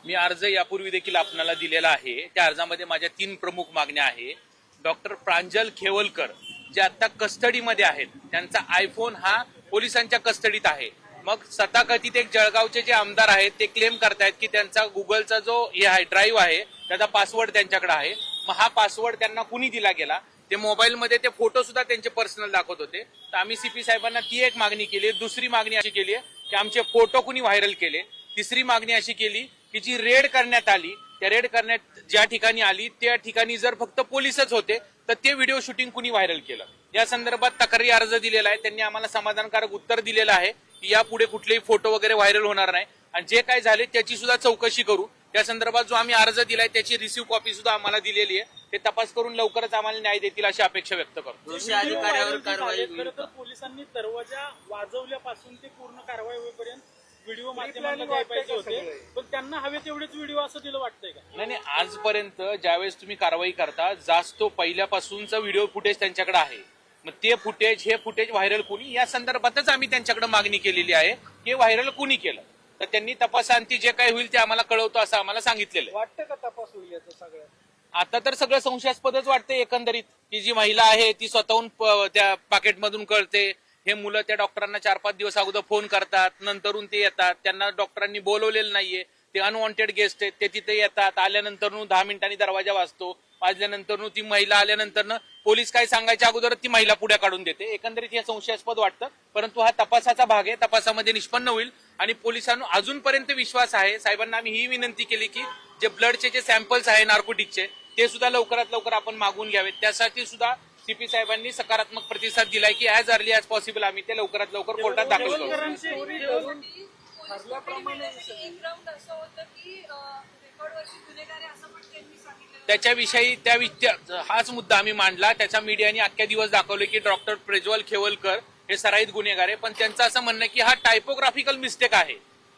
मी अर्ज यापूर्वी देखील आपल्याला दिलेला आहे। त्या अर्जामध्ये माझ्या 3 प्रमुख मागण्या आहेत। डॉक्टर प्रांजल खेवलकर जे आता कस्टडीमध्ये आहेत, त्यांचा आयफोन हा पोलिसांच्या कस्टडीत आहे। मग तथाकथित एक जळगावचे जे आमदार आहेत ते क्लेम करतायत की त्यांचा गुगलचा जो हे आहे ड्राईव्ह आहे त्याचा पासवर्ड त्यांच्याकडे आहे। मग हा पासवर्ड त्यांना कुणी दिला गेला, ते मोबाईलमध्ये ते फोटो सुद्धा त्यांचे पर्सनल दाखवत होते। तर आम्ही सीपी साहेबांना ती एक मागणी केली। दुसरी मागणी अशी केली आहे की आमचे फोटो कुणी व्हायरल केले। तिसरी मागणी अशी केली की जी रेड करण्यात आली, त्या रेड करण्यात ज्या ठिकाणी आली त्या ठिकाणी जर फक्त पोलीसच होते तर ते व्हिडिओ शूटिंग कुणी व्हायरल केलं, या संदर्भात तक्रारी अर्ज दिलेला आहे। त्यांनी आम्हाला समाधानकारक उत्तर दिलेलं आहे की यापुढे कुठलेही फोटो वगैरे व्हायरल होणार नाही आणि जे काय झाले त्याची सुद्धा चौकशी करू। त्या संदर्भात जो आम्ही अर्ज दिलाय त्याची रिसिव्ह कॉपी सुद्धा आम्हाला दिलेली आहे। ते तपास करून लवकरच आम्हाला न्याय देतील अशी अपेक्षा व्यक्त करतो। दोषी अधिकाऱ्यावर कारवाई खरं तर पोलिसांनी दरवाजा वाजवल्यापासून ते पूर्ण कारवाई होईपर्यंत व्हिडिओ माध्यमांना द्यायला पाहिजे होते, पण त्यांना हवे तेवढेच व्हिडिओ असं दिलं वाटतंय का? नाही, आजपर्यंत ज्यावेळेस तुम्ही कारवाई करता जास्त पहिल्यापासूनचा व्हिडिओ फुटेज त्यांच्याकडे आहे। मग ते फुटेज हे फुटेज व्हायरल कुणी, या संदर्भातच आम्ही त्यांच्याकडे मागणी केलेली आहे की व्हायरल कुणी केलं। तर त्यांनी तपासांती जे काही होईल ते आम्हाला कळवतो असं आम्हाला सांगितलेलं आहे। वाटतं का तपास होईल याचं सगळं? आता तर सगळं संशयास्पदच वाटतंय एकंदरीत की जी महिला आहे ती स्वतःहून त्या पाकेटमधून कळते। हे मुलं त्या डॉक्टरांना 4-5 दिवस अगोदर फोन करतात, नंतरून ते येतात, त्यांना डॉक्टरांनी बोलवलेलं नाहीये, ते अनवॉन्टेड गेस्ट आहेत, ते तिथे येतात, आल्यानंतर 10 मिनिटांनी दरवाजा वाजल्यानंतर ती महिला आल्यानंतर पोलीस काय सांगायच्या अगोदर ती महिला पुढे काढून देते। एकंदरीत हे संशयास्पद वाटतं, परंतु हा तपासाचा भाग आहे, तपासामध्ये निष्पन्न होईल आणि पोलिसांना अजूनपर्यंत विश्वास आहे। साहेबांना आम्ही ही विनंती केली की जे ब्लडचे जे सॅम्पल्स आहे नार्कोटिकचे ते सुद्धा लवकरात लवकर आपण मागून घ्यावेत। त्यासाठी सुद्धा सीपी साहेबांनी सकारात्मक प्रतिसाद दिलाय की ॲज अर्ली ॲज पॉसिबल आम्ही ते लवकरात लवकर कोर्टात दाखल करू। त्याच्याविषयी हाच मुद्दा आम्ही मांडला। त्याचा मीडियाने अख्ख्या दिवस दाखवले की डॉक्टर प्रज्वल खेवलकर हे सराईत गुन्हेगार आहे, पण त्यांचं असं म्हणणं की हा टायपोग्राफिकल मिस्टेक आहे,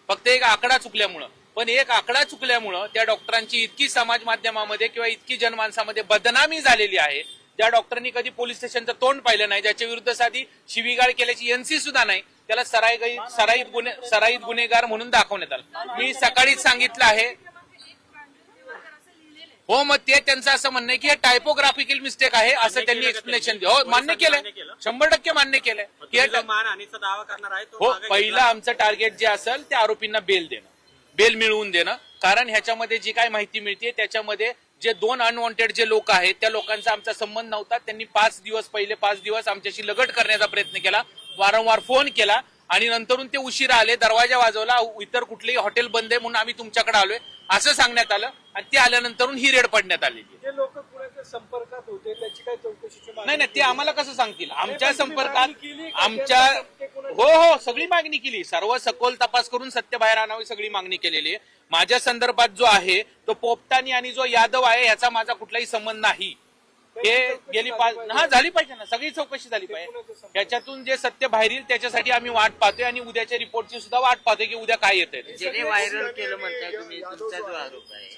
फक्त एक आकडा चुकल्यामुळं। पण एक आकडा चुकल्यामुळं त्या डॉक्टरांची इतकी समाज माध्यमामध्ये किंवा इतकी जनमानसामध्ये बदनामी झालेली आहे। ज्या डॉक्टरांनी कधी पोलीस स्टेशनचं तोंड पाहिलं नाही, ज्याच्या विरुद्ध साधी शिवीगाळ केल्याची एनसी सुद्धा नाही, त्याला सराईत गुन्हेगार म्हणून दाखवण्यात आलं। मी सकाळीच सांगितलं आहे। हो, मग ते त्यांचं असं म्हणणं आहे की हे टायपोग्राफिकल मिस्टेक आहे असं त्यांनी एक्सप्लेनेशन दिलं। हो, मान्य केलंय, 100% मान्य केलंय की मानहानीचा दावा करणार आहे। हो, पहिलं आमचं टार्गेट जे असेल त्या आरोपींना बेल मिळवून देणं। कारण ह्याच्यामध्ये जी काय माहिती मिळते त्याच्यामध्ये जे 2 अनवॉन्टेड जे लोक आहेत त्या लोकांचा आमचा संबंध नव्हता। त्यांनी 5 दिवस आमच्याशी लगट करण्याचा प्रयत्न केला, वारंवार फोन केला आणि नंतरून ते उशिरा आले, दरवाजा वाजवला, इतर कुठलेही हॉटेल बंद आहे म्हणून आम्ही तुमच्याकडे आलोय असं सांगण्यात आलं आणि ते आल्यानंतर ही रेड पडण्यात आली। जे लोक कुणाच्या संपर्कात होते त्याची काय चौकशीची मागणी? नाही, ते आम्हाला कसं सांगतील? आमच्या संपर्कात हो सगळी मागणी केली, सर्व सखोल तपास करून सत्य बाहेर आणावी सगळी मागणी केलेली आहे। माझ्या संदर्भात जो आहे तो पोपटानी आणि जो यादव आहे याचा माझा कुठलाही संबंध नाही। हे झाली पाहिजे ना, सगळी चौकशी झाली पाहिजे। त्याच्यातून जे सत्य बाहेर येईल त्याच्यासाठी आम्ही वाट पाहतोय आणि उद्याच्या रिपोर्टची सुद्धा वाट पाहतोय की उद्या काय येतंय। ज्याने व्हायरल केलं म्हणताय तुम्ही, तुमचा जो आरोप आहे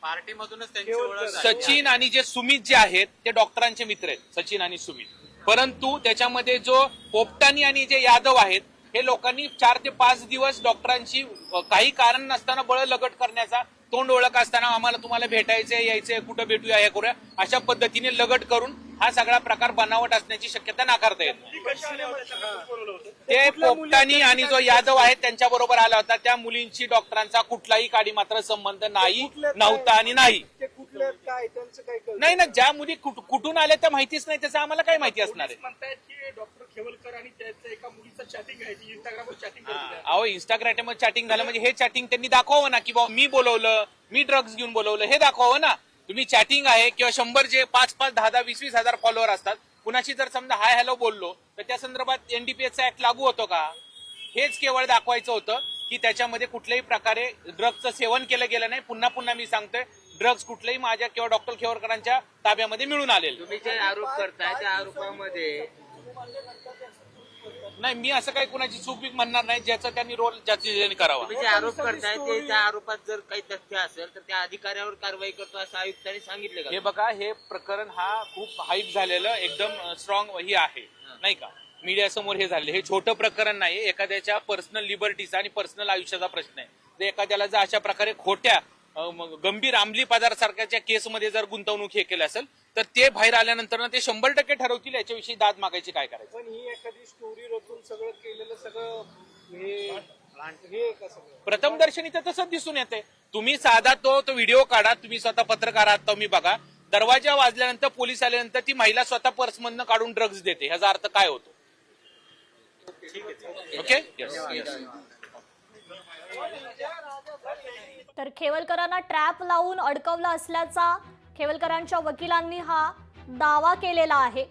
पार्टीमधूनच त्यांची ओळख आहे। सचिन आणि जे सुमित जे आहेत ते डॉक्टरांचे मित्र आहेत, सचिन आणि सुमित, परंतु त्याच्यामध्ये जो पोपटानी आणि जे यादव आहेत हे लोकांनी 4 ते 5 दिवस डॉक्टरांची काही कारण नसताना बळ लगट करण्याचा, तोंड ओळख असताना आम्हाला तुम्हाला भेटायचंय, यायचंय, कुठं भेटूया, हे करूया अशा पद्धतीने लगट करून हा सगळा प्रकार बनावट असण्याची शक्यता नाकारता येत नाही। ते पोपटानी आणि जो यादव आहे त्यांच्या बरोबर आला होता। त्या मुलींची डॉक्टरांचा कुठलाही काडी मात्र संबंध नव्हता आणि नाही। नाही ना, ज्या मुली कुठून आल्या त्या माहितीच नाही, त्याचं आम्हाला काय माहिती असणार आहे? डॉक्टर खेवलकर आणि त्याच्या एका मुलीचं चॅटिंग आहे, इंस्टाग्रामवर चॅटिंग अहो, इंस्टाग्रामवर चॅटिंग झालं म्हणजे हे चॅटिंग त्यांनी दाखवावं ना की बाबा मी बोलवलं, मी ड्रग्ज घेऊन बोलवलं, हे दाखवावं ना। तुम्ही चॅटिंग आहे किंवा 100 जे 5-5, 10-10, 20-20 हजार फॉलोअर असतात, कुणाशी जर समजा हाय हॅलो बोललो तर त्या संदर्भात एनडीपीएसचा ऍक्ट लागू होतो का? हेच केवळ दाखवायचं होतं की त्याच्यामध्ये कुठल्याही प्रकारे ड्रग्जचं सेवन केलं गेलं नाही। पुन्हा पुन्हा मी सांगतोय, ड्रग्ज कुठल्याही माझ्या किंवा डॉक्टर खेवरकरांच्या ताब्यामध्ये मिळून आलेले। तुम्ही जे आरोप करताय त्या आरोपामध्ये नाही, मी असं काही कुणाची चूक म्हणणार नाही, ज्याचा त्यांनी रोल ज्याची करावा। तुम्ही जे आरोप करताय ते त्या आरोपात जर काही तथ्य असेल तर त्या अधिकाऱ्यावर कारवाई करतो असं आयुक्तांनी सांगितलं का? हे बघा, हे प्रकरण हा खूप हाईप झालेलं एकदम स्ट्रॉंग ही आहे नाही का। मीडियासमोर हे झाले. हे छोटं प्रकरण नाही, एखाद्याच्या पर्सनल लिबर्टीचा आणि पर्सनल आयुष्याचा प्रश्न आहे. जर एखाद्याला जर अशा प्रकारे खोट्या गंभीर अंमली पदार्थासारख्याच्या केसमध्ये जर गुंतवणूक हे केली असेल तर ते बाहेर आल्यानंतर ते 100% ठरवतील याच्याविषयी दाद मागायची काय करायचं. पण ही एखादी स्टोरी रचून सगळं केलेलं सगळं हे कसं प्रथमदर्शनी तर तसंच दिसून येते. तुम्ही साधा तो व्हिडिओ काढा, तुम्ही स्वतः पत्रकार आहात तुम्ही बघा, दरवाजा वाजल्यानंतर पोलीस आल्यानंतर ती महिला स्वतः पर्समधनं काढून ड्रग्ज देते, ह्याचा अर्थ काय होतो. ओके. तर खेवलकरांना ट्रॅप लावून अडकवलं असल्याचा खेवलकरांच्या वकिलांनी हा दावा केलेला आहे.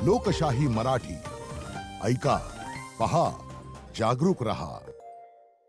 लोकशाही मराठी ऐका, पहा, जागरूक रहा.